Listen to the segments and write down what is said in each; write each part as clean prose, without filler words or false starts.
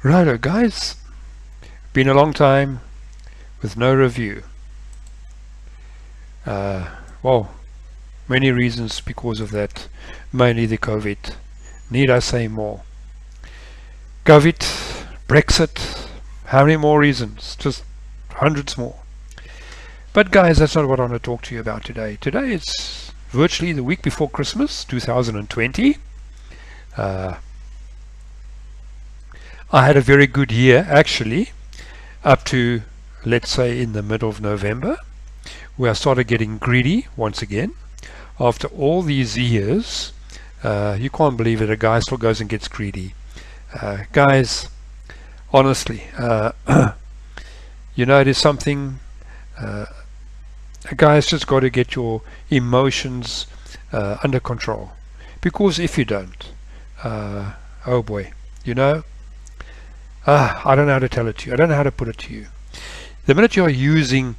Righto guys, been a long time with no review. Well, many reasons because of that, mainly the COVID. Need I say more? COVID, Brexit, how many more reasons? Just hundreds more. But guys, that's not what I want to talk to you about today. Today it's virtually the week before Christmas, 2020. I had a very good year actually, up to, let's say, in the middle of November, where I started getting greedy once again. After all these years, you can't believe it, a guy still goes and gets greedy. Guys, honestly, you know, it is something, a guy's just got to get your emotions under control. Because if you don't, oh boy, you know, I don't know how to tell it to you. I don't know how to put it to you. The minute you're using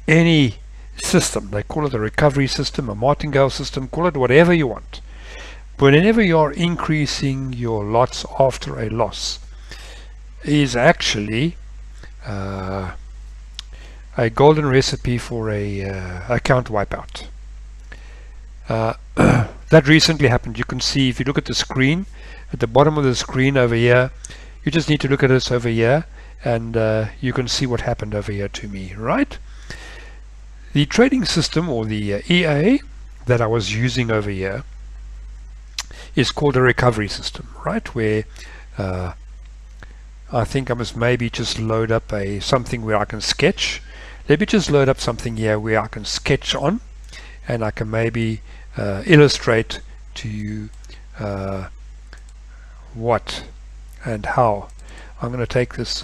any system, they call it a recovery system, a martingale system, call it whatever you want. Whenever you're increasing your lots after a loss, is actually a golden recipe for a account wipeout. That recently happened. You can see if you look at the screen, at the bottom of the screen over here, you just need to look at this over here, and you can see what happened over here to me, right? The trading system, or the EA that I was using over here, is called a recovery system, right? Where I think I must maybe just load up something where I can sketch. Let me just load up something here where I can sketch on, and I can maybe illustrate to you what and how. I'm going to take this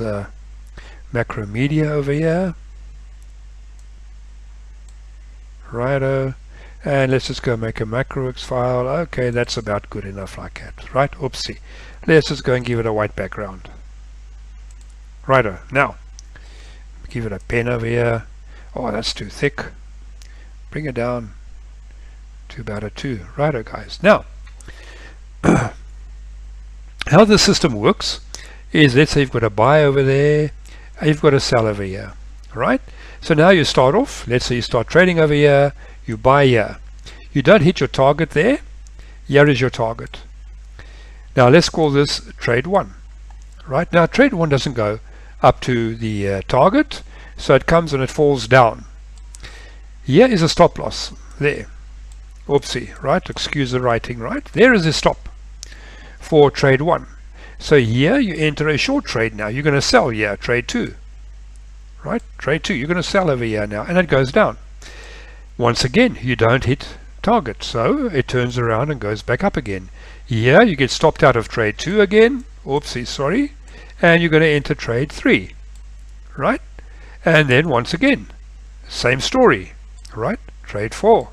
macro media over here, righto, and let's just go make a macrox file. Okay, that's about good enough like that, right? Oopsie. Let's just go and give it a white background, righto. Now give it a pen over here. Oh, that's too thick. Bring it down to about a 2, righto guys. Now how the system works is, let's say you've got a buy over there, and you've got a sell over here, right? So now you start off, let's say you start trading over here, you buy here, you don't hit your target there, here is your target. Now let's call this trade 1, right? Now trade 1 doesn't go up to the target, so it comes and it falls down. Here is a stop loss there, oopsie, right? Excuse the writing, right? There is a stop for trade 1. So here you enter a short trade. Now you're going to sell here, trade 2, right? Trade 2, you're going to sell over here now, and it goes down. Once again, you don't hit target, so it turns around and goes back up again. Here you get stopped out of trade 2 again, oopsie, sorry, and you're going to enter trade 3, right? And then once again, same story, right? Trade 4,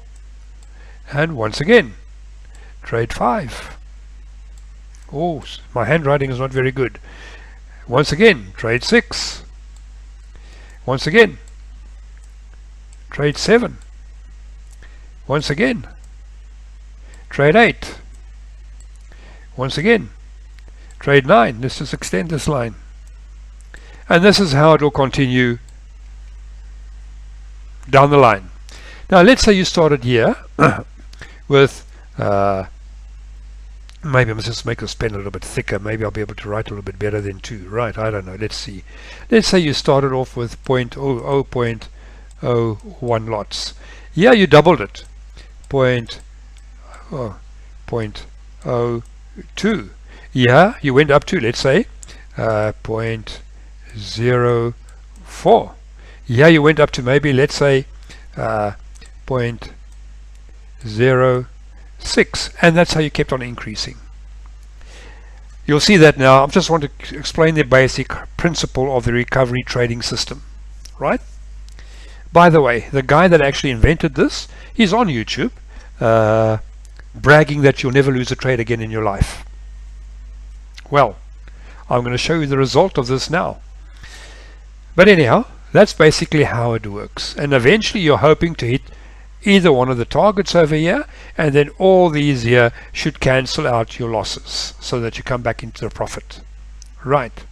and once again, trade 5. Oh, my handwriting is not very good. Once again, trade 6. Once again, trade 7. Once again, trade 8. Once again, trade 9. Let's just extend this line. And this is how it will continue down the line. Now let's say you started here with maybe I must just make this pen a little bit thicker. Maybe I'll be able to write a little bit better than 2, right? I don't know. Let's see. Let's say you started off with 0.01 lots. Yeah, you doubled it. 0.02. Yeah, you went up to, let's say, 0.04. Yeah, you went up to maybe, let's say, 0.06, and that's how you kept on increasing. You'll see that now. I just want to explain the basic principle of the recovery trading system, right? By the way, the guy that actually invented this, he's on YouTube bragging that you'll never lose a trade again in your life. Well, I'm going to show you the result of this now. But anyhow, that's basically how it works, and eventually you're hoping to hit either one of the targets over here, and then all these here should cancel out your losses so that you come back into the profit. Right.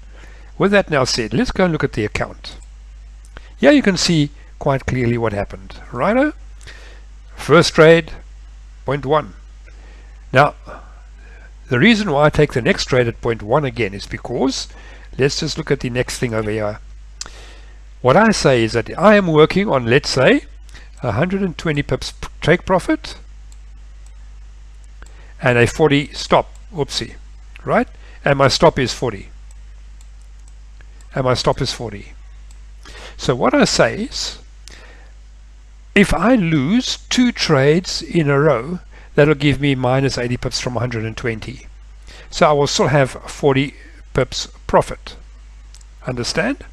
With that now said, let's go and look at the account. Here you can see quite clearly what happened. Righto? First trade, 0.1. Now, the reason why I take the next trade at 0.1 again is because, let's just look at the next thing over here. What I say is that I am working on, let's say, 120 pips take profit and a 40 stop. Oopsie. Right? And my stop is 40. And my stop is 40. So what I say is, if I lose 2 trades in a row, that'll give me minus 80 pips from 120. So I will still have 40 pips profit. Understand?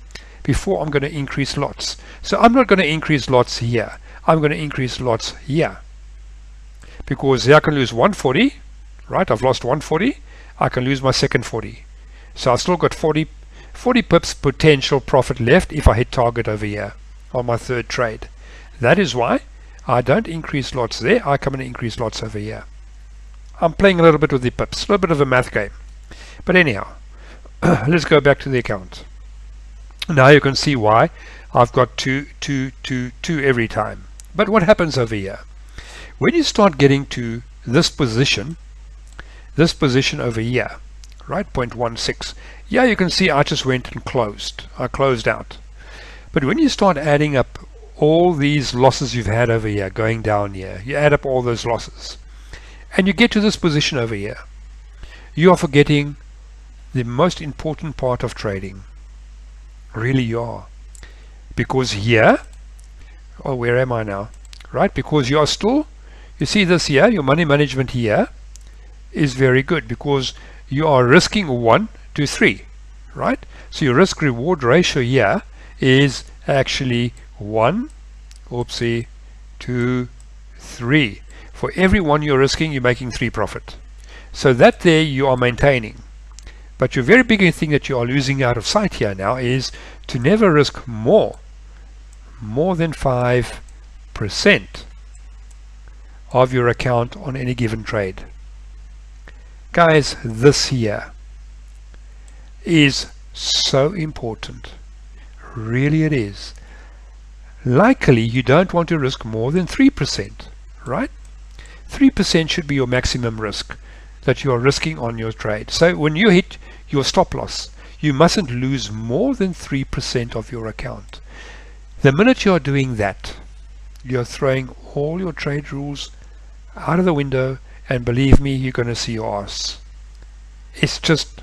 Before I'm going to increase lots. So I'm not going to increase lots here. I'm going to increase lots here. Because here I can lose 140. Right? I've lost 140. I can lose my second 40. So I've still got 40 pips potential profit left if I hit target over here on my third trade. That is why I don't increase lots there. I come and increase lots over here. I'm playing a little bit with the pips, a little bit of a math game. But anyhow, let's go back to the account. Now you can see why I've got 2 every time. But what happens over here? When you start getting to this position over here, right, 0.16, yeah, you can see I just went and closed. I closed out. But when you start adding up all these losses you've had over here, going down here, you add up all those losses, and you get to this position over here, you are forgetting the most important part of trading. Really you are. Because here, oh, where am I now? Right, because you are still, you see this here, your money management here is very good because you are risking 1 to 3, right? So your risk reward ratio here is actually 1, oopsie, 2, 3. For every 1 you're risking, you're making 3 profit. So that there you are maintaining. But your very big thing that you are losing out of sight here now is to never risk more than 5% of your account on any given trade. Guys, this here is so important. Really it is. Likely you don't want to risk more than 3%, right? 3% should be your maximum risk that you are risking on your trade. So when you hit your stop loss, you mustn't lose more than 3% of your account. The minute you are doing that, you're throwing all your trade rules out of the window, and believe me, you're going to see your ass. It's just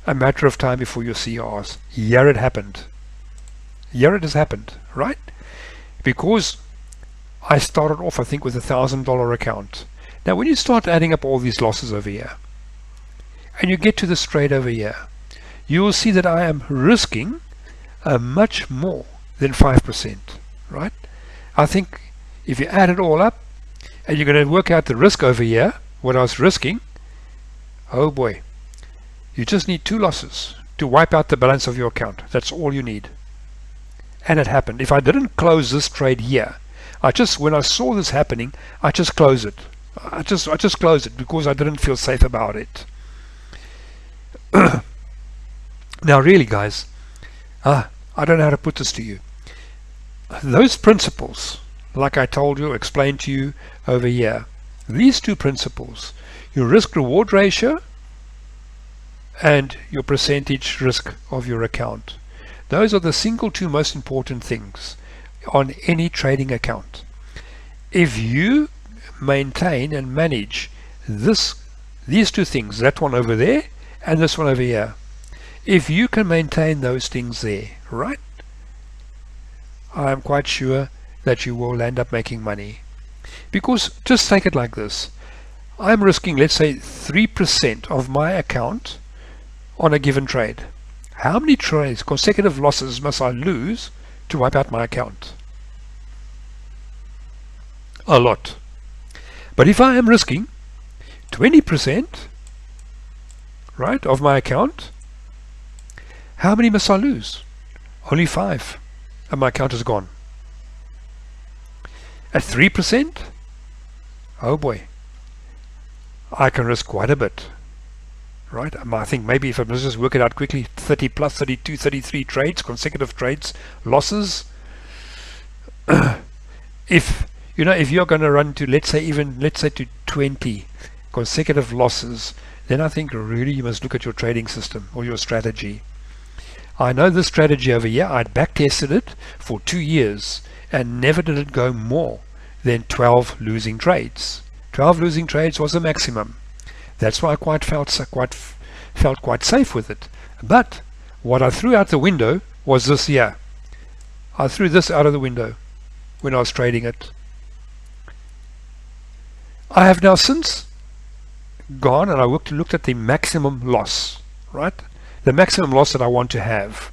a matter of time before you see your ass. Here it happened. Here it has happened, right? Because I started off, I think, with $1,000 account. Now when you start adding up all these losses over here, and you get to this trade over here, you will see that I am risking much more than 5%, right? I think if you add it all up, and you're going to work out the risk over here, what I was risking, oh boy, you just need 2 losses to wipe out the balance of your account. That's all you need. And it happened. If I didn't close this trade here, when I saw this happening, I just closed it. I just closed it because I didn't feel safe about it. Now really guys, I don't know how to put this to you. Those principles, like I told you, explained to you over here, these 2 principles, your risk reward ratio and your percentage risk of your account, those are the single 2 most important things on any trading account. If you maintain and manage these 2 things, that one over there and this one over here, if you can maintain those things there, right, I am quite sure that you will end up making money. Because just take it like this, I'm risking, let's say, 3% of my account on a given trade. How many trades, consecutive losses, must I lose to wipe out my account? A lot. But if I am risking 20%, right, of my account, how many must I lose? Only 5, and my account is gone. At 3%, oh boy, I can risk quite a bit, right? I think maybe if I just work it out quickly, 30 plus 32, 33 trades, consecutive trades, losses. If you're going to run to, let's say to 20 consecutive losses, then I think really you must look at your trading system or your strategy. I know this strategy over here, I'd back tested it for 2 years and never did it go more than 12 losing trades. 12 losing trades was the maximum. That's why I felt quite safe with it. But what I threw out the window was this here. I threw this out of the window when I was trading it. I have now since gone and I looked at the maximum loss, right? The maximum loss that I want to have.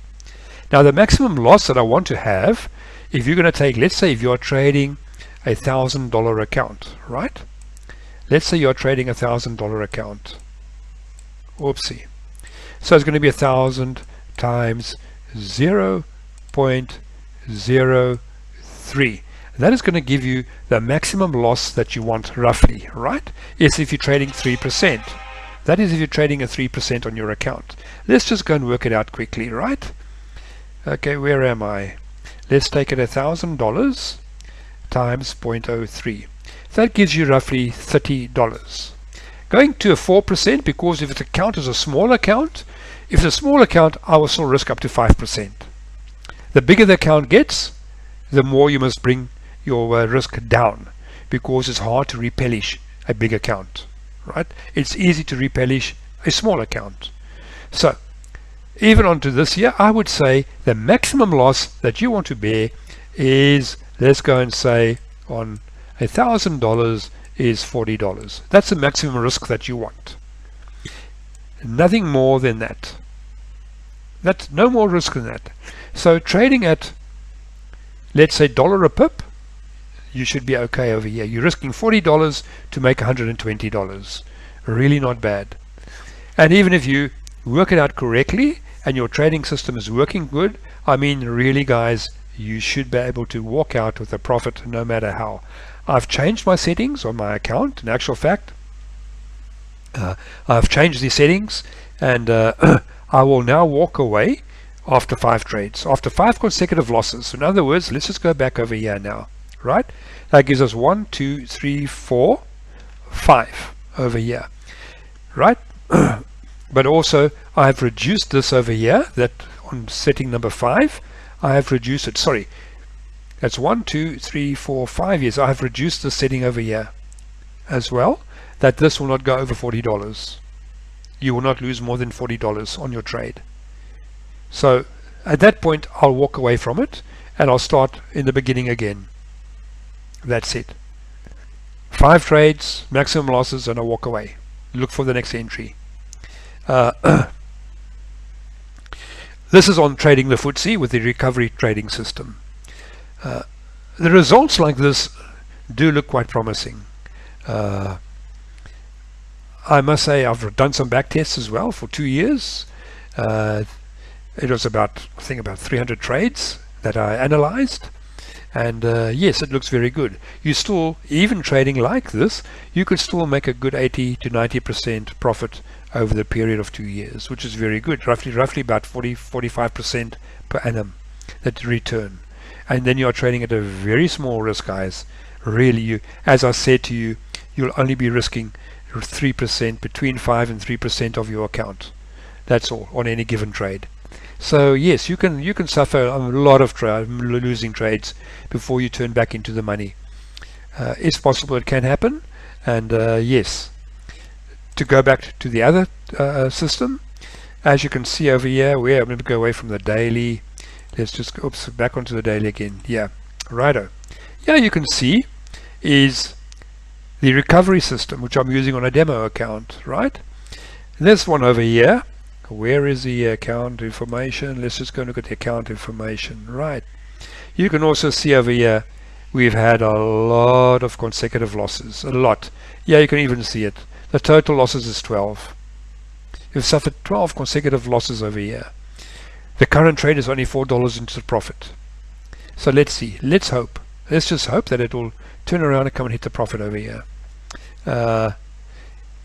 Now the maximum loss that I want to have, if you're going to take, let's say if you're trading a $1,000 account, right? Let's say you're trading a $1,000 account. Oopsie. So it's going to be 1,000 times 0.03. That is going to give you the maximum loss that you want roughly, right? Is if you're trading 3%. That is if you're trading at 3% on your account. Let's just go and work it out quickly, right? Okay, where am I? Let's take it $1,000 times 0.03. That gives you roughly $30. Going to a 4%, because if the account is a small account, if it's a small account, I will still risk up to 5%. The bigger the account gets, the more you must bring your risk down, because it's hard to repellish a big account, right? It's easy to repellish a small account. So even onto this here, I would say the maximum loss that you want to bear is, let's go and say on $1,000 is $40. That's the maximum risk that you want. Nothing more than that. That's no more risk than that. So trading at, let's say, $1 a pip, you should be okay over here. You're risking $40 to make $120. Really not bad. And even if you work it out correctly and your trading system is working good, I mean, really guys, you should be able to walk out with a profit no matter how. I've changed my settings on my account. In actual fact, I've changed the settings, and I will now walk away after 5 trades, after 5 consecutive losses. So in other words, let's just go back over here now, right? That gives us 1, 2, 3, 4, 5 over here, right? But also I have reduced this over here, that on setting number 5, I have reduced it. Sorry, that's 1, 2, 3, 4, 5 years. I have reduced the setting over here as well, that this will not go over $40. You will not lose more than $40 on your trade. So at that point, I'll walk away from it and I'll start in the beginning again. That's it. 5 trades, maximum losses, and I'll walk away. Look for the next entry. This is on trading the FTSE with the recovery trading system. The results like this do look quite promising. I must say I've done some back tests as well for 2 years. It was about, I think, about 300 trades that I analyzed, and yes, it looks very good. You still, even trading like this, you could still make a good 80 to 90% profit over the period of 2 years, which is very good. Roughly about 45% per annum that return. And then you are trading at a very small risk, guys. Really, you, as I said to you, you'll only be risking 3%, between 5 and 3% of your account. That's all on any given trade. So yes, you can suffer a lot of losing trades before you turn back into the money. It's possible it can happen, and yes. To go back to the other system, as you can see over here, where I'm going to go away from the daily. Let's just go back onto the daily again. Yeah, righto. Yeah, you can see is the recovery system, which I'm using on a demo account, right? And this one over here, where is the account information? Let's just go and look at the account information, right? You can also see over here, we've had a lot of consecutive losses, a lot. Yeah, you can even see it. The total losses is 12. You've suffered 12 consecutive losses over here. The current trade is only $4 into profit. So let's see. Let's hope. Let's just hope that it will turn around and come and hit the profit over here.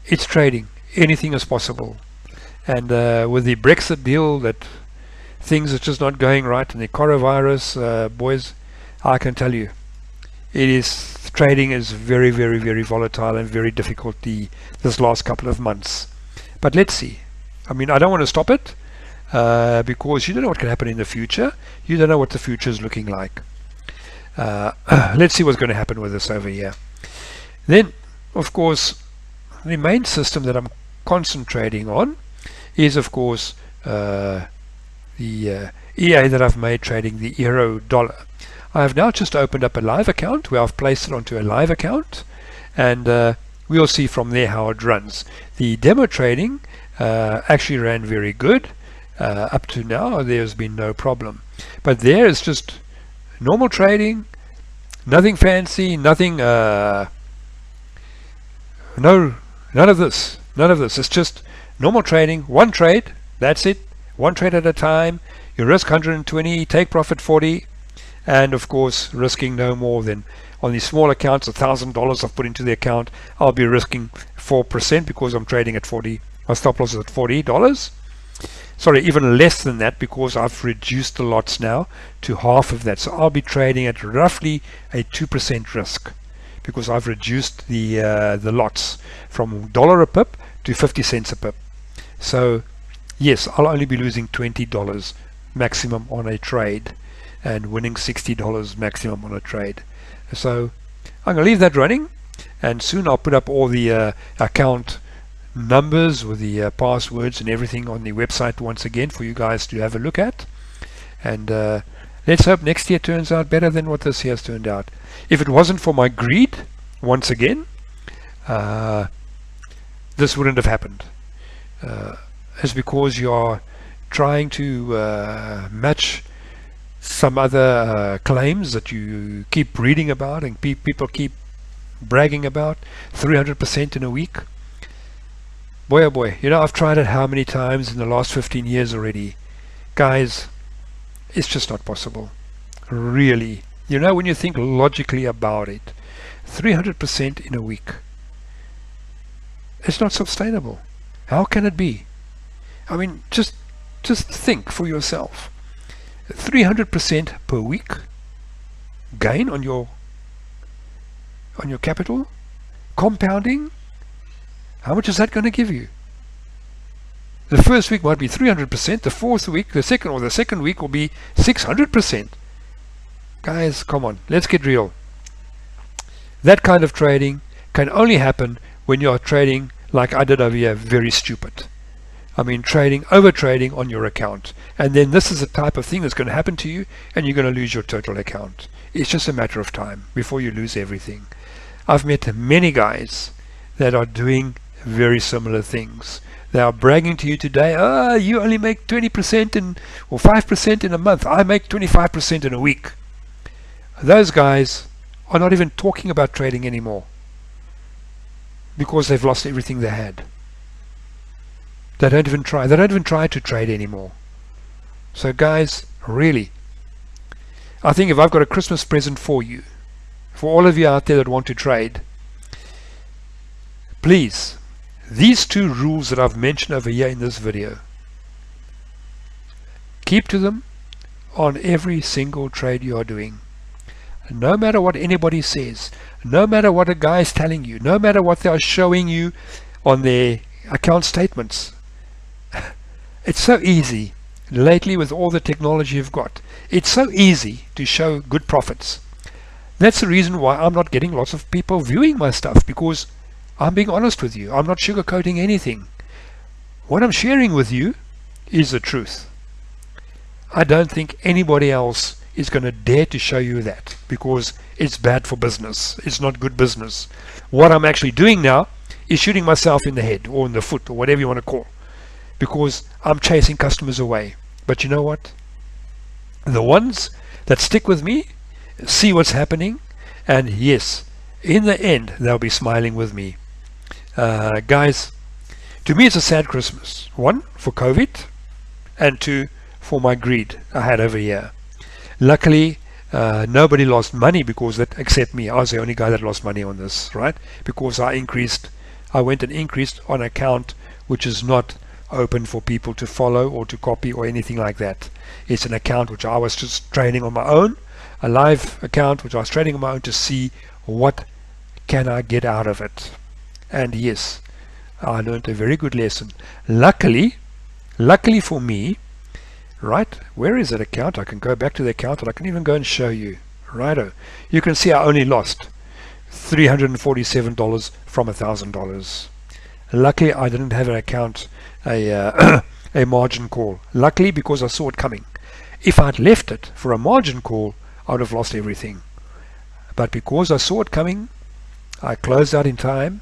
It's trading. Anything is possible. And with the Brexit deal, that things are just not going right, and the coronavirus, boys, I can tell you, trading is very, very, very volatile and very difficult this last couple of months. But let's see. I mean, I don't want to stop it because you don't know what can happen in the future. You don't know what the future is looking like. Let's see what's going to happen with this over here. Then, of course, the main system that I'm concentrating on is, of course, the EA that I've made trading the euro dollar. I have now just opened up a live account where I've placed it onto a live account, and we'll see from there how it runs. The demo trading actually ran very good. Up to now there's been no problem, but there is just normal trading, nothing fancy, nothing none of this. It's just normal trading, one trade, that's it, one trade at a time. You risk 120, take profit 40, and of course risking no more than, on these small accounts, $1,000 I've put into the account, I'll be risking 4% because I'm trading at 40. My stop loss is at $40. Sorry, even less than that, because I've reduced the lots now to half of that. So I'll be trading at roughly a 2% risk, because I've reduced the lots from $1 a pip to 50 cents a pip. So yes, I'll only be losing $20 maximum on a trade and winning $60 maximum on a trade. So I'm going to leave that running, and soon I'll put up all the account numbers with the passwords and everything on the website once again for you guys to have a look at. And let's hope next year turns out better than what this year's turned out. If it wasn't for my greed, once again, this wouldn't have happened. It's because you are trying to match some other claims that you keep reading about and people keep bragging about. 300% in a week. Boy oh boy, you know, I've tried it how many times in the last 15 years already. Guys, it's just not possible. Really. You know, when you think logically about it, 300% in a week, it's not sustainable. How can it be? I mean, just think for yourself. 300% per week gain on your capital, compounding. How much is that going to give you? The first week might be 300%, the fourth week, the second week will be 600%. Guys, come on, let's get real. That kind of trading can only happen when you are trading like I did over here, very stupid. I mean, over trading on your account. And then this is the type of thing that's going to happen to you, and you're going to lose your total account. It's just a matter of time before you lose everything. I've met many guys that are doing very similar things. They are bragging to you today, oh, you only make 20% or 5% in a month. I make 25% in a week. Those guys are not even talking about trading anymore because they've lost everything they had. They don't even try. They don't even try to trade anymore. So guys, really, I think if I've got a Christmas present for you, for all of you out there that want to trade, please, these two rules that I've mentioned over here in this video, keep to them on every single trade you are doing. No matter what anybody says, no matter what a guy is telling you, no matter what they are showing you on their account statements. It's so easy lately with all the technology you've got. It's so easy to show good profits. That's the reason why I'm not getting lots of people viewing my stuff, because I'm being honest with you. I'm not sugarcoating anything. What I'm sharing with you is the truth. I don't think anybody else is going to dare to show you that, because it's bad for business. It's not good business. What I'm actually doing now is shooting myself in the head or in the foot or whatever you want to call, because I'm chasing customers away. But you know what? The ones that stick with me see what's happening, and yes, in the end they'll be smiling with me. Guys, to me it's a sad Christmas. One, for COVID, and two, for my greed I had over here. Luckily, Nobody lost money because that, except me. I was the only guy that lost money on this, right? Because I went and increased on an account which is not open for people to follow or to copy or anything like that. It's an account which I was just trading on my own, a live account which I was trading on my own to see what can I get out of it. And yes, I learned a very good lesson. Luckily for me, right, where is that account? I can go back to the account and I can even go and show you. Righto, you can see I only lost $347 from $1,000. Luckily I didn't have an account, a margin call. Luckily, because I saw it coming. If I'd left it for a margin call, I would have lost everything. But because I saw it coming, I closed out in time.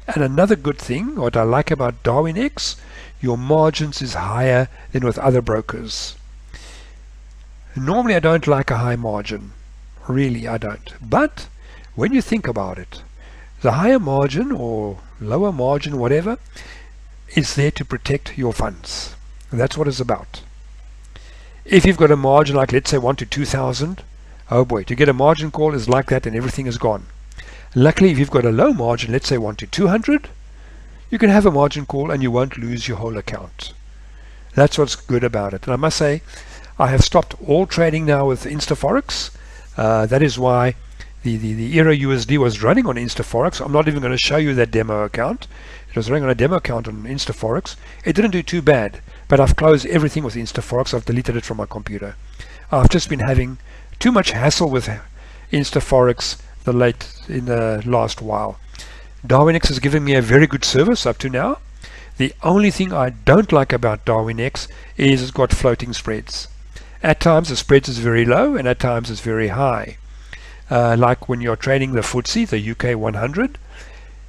And another good thing, what I like about DarwinX, your margins is higher than with other brokers. Normally I don't like a high margin. Really, I don't. But when you think about it, the higher margin or lower margin, whatever, is there to protect your funds. And that's what it's about. If you've got a margin like, let's say, 1 to 2,000, oh boy, to get a margin call is like that and everything is gone. Luckily, if you've got a low margin, let's say 1 to 200, you can have a margin call and you won't lose your whole account. That's what's good about it. And I must say, I have stopped all trading now with InstaForex. That is why the Euro USD was running on InstaForex. I'm not even going to show you that demo account. It was running on a demo account on InstaForex. It didn't do too bad, but I've closed everything with InstaForex. I've deleted it from my computer. I've just been having too much hassle with InstaForex in the last while. DarwinX has given me a very good service up to now. The only thing I don't like about DarwinX is it's got floating spreads. At times the spreads is very low and at times it's very high. Like when you're trading the FTSE, the UK 100,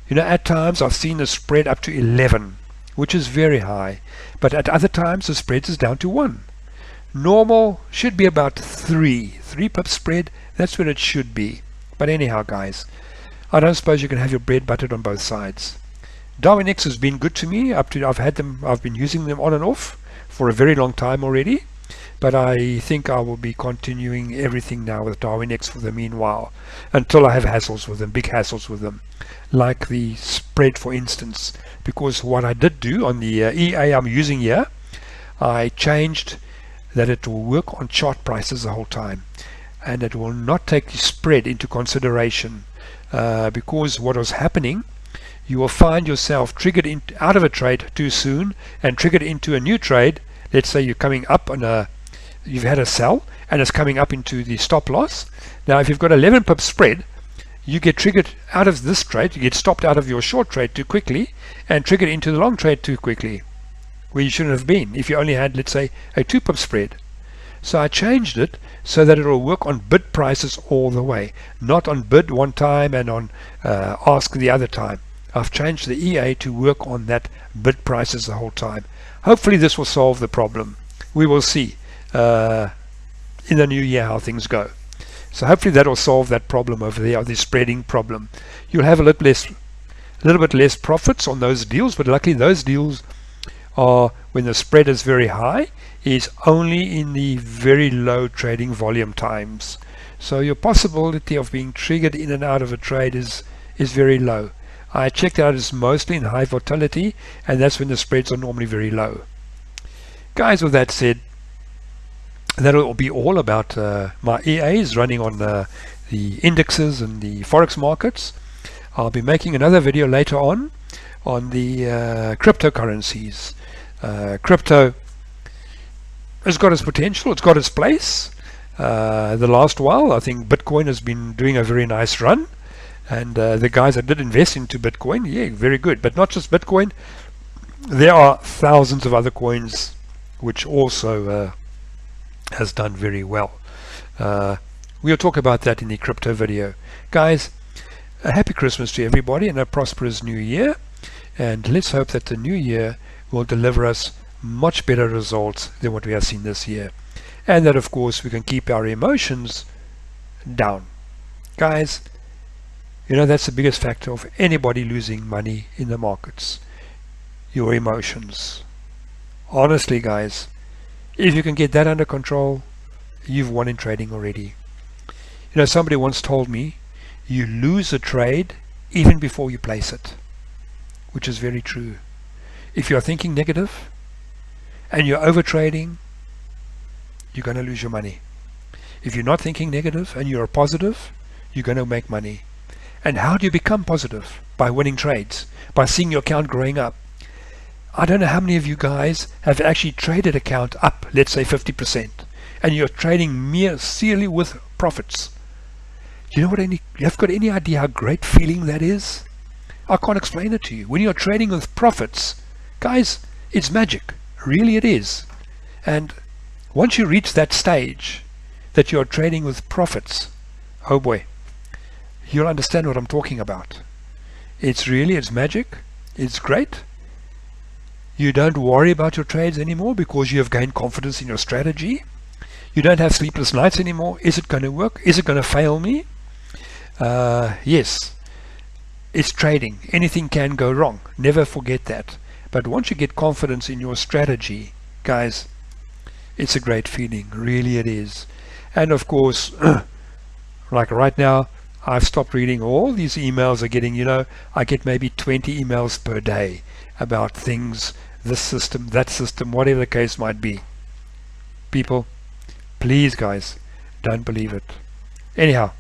you know, at times I've seen the spread up to 11, which is very high, but at other times the spread is down to 1. Normal should be about 3 pip spread. That's where it should be. But anyhow, guys, I don't suppose you can have your bread buttered on both sides. DarwinX has been good to me. I've been using them on and off for a very long time already. But I think I will be continuing everything now with DarwinX for the meanwhile, until I have hassles with them, big hassles with them, like the spread, for instance. Because what I did do on the EA I'm using here, I changed that it will work on chart prices the whole time, and it will not take the spread into consideration. Because what was happening, you will find yourself triggered out of a trade too soon and triggered into a new trade. Let's say you're coming up on you've had a sell and it's coming up into the stop loss. Now if you've got 11 pip spread, you get triggered out of this trade, you get stopped out of your short trade too quickly and triggered into the long trade too quickly, where you shouldn't have been if you only had, let's say, a 2 pip spread. So I changed it so that it will work on bid prices all the way, not on bid one time and on ask the other time. I've changed the EA to work on that bid prices the whole time. Hopefully this will solve the problem. We will see in the new year how things go. So hopefully that will solve that problem over there, the spreading problem. You'll have a little bit less profits on those deals, but luckily those deals are, when the spread is very high, is only in the very low trading volume times. So your possibility of being triggered in and out of a trade is very low. I checked out, it's mostly in high volatility, and that's when the spreads are normally very low. Guys, with that said, that will be all about my EAs running on the indexes and the forex markets. I'll be making another video later on the cryptocurrencies. Crypto has got its potential, it's got its place. The last while, I think Bitcoin has been doing a very nice run, and the guys that did invest into Bitcoin, yeah, very good. But not just Bitcoin, there are thousands of other coins which also has done very well. We'll talk about that in the crypto video. Guys, a happy Christmas to everybody and a prosperous new year, and let's hope that the new year will deliver us much better results than what we have seen this year, and that of course we can keep our emotions down. Guys, you know, that's the biggest factor of anybody losing money in the markets, your emotions. Honestly, guys, if you can get that under control, you've won in trading already. You know, somebody once told me, you lose a trade even before you place it, which is very true. If you're thinking negative and you're over trading, you're going to lose your money. If you're not thinking negative and you're positive, you're going to make money. And how do you become positive? By winning trades, by seeing your account growing up. I don't know how many of you guys have actually traded account up, let's say 50%, and you're trading merely with profits. You know what? You have got any idea how great feeling that is? I can't explain it to you. When you're trading with profits, guys, it's magic. Really it is. And once you reach that stage that you're trading with profits, oh boy, you'll understand what I'm talking about. It's magic. It's great. You don't worry about your trades anymore because you have gained confidence in your strategy. You don't have sleepless nights anymore. Is it going to work? Is it going to fail me? Yes, it's trading. Anything can go wrong. Never forget that. But once you get confidence in your strategy, guys, it's a great feeling. Really it is. And of course, like right now, I've stopped reading all these emails are getting, you know, I get maybe 20 emails per day about things, this system, that system, whatever the case might be. People, please guys, don't believe it. Anyhow,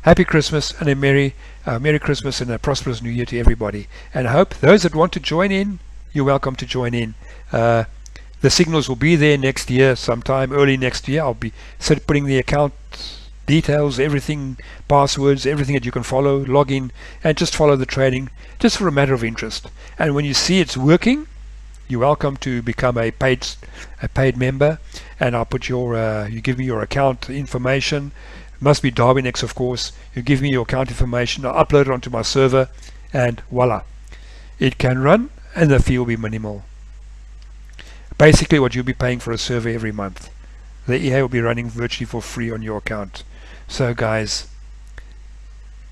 happy Christmas and a Merry Christmas and a prosperous New Year to everybody. And I hope those that want to join in, you're welcome to join in. The signals will be there next year, sometime early next year. I'll be putting the account details, everything, passwords, everything that you can follow, log in, and just follow the trading, just for a matter of interest. And when you see it's working, you're welcome to become a paid member. And I'll put your, you give me your account information. Must be Darwinex, of course. You give me your account information, I'll upload it onto my server, and voila, it can run, and the fee will be minimal. Basically what you'll be paying for a server every month. The EA will be running virtually for free on your account. So guys,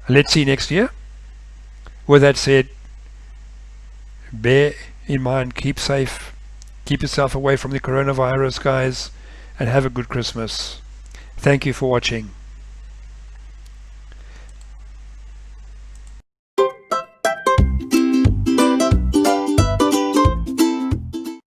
let's see next year. With that said, bear in mind, keep safe, keep yourself away from the coronavirus, guys, and have a good Christmas. Thank you for watching.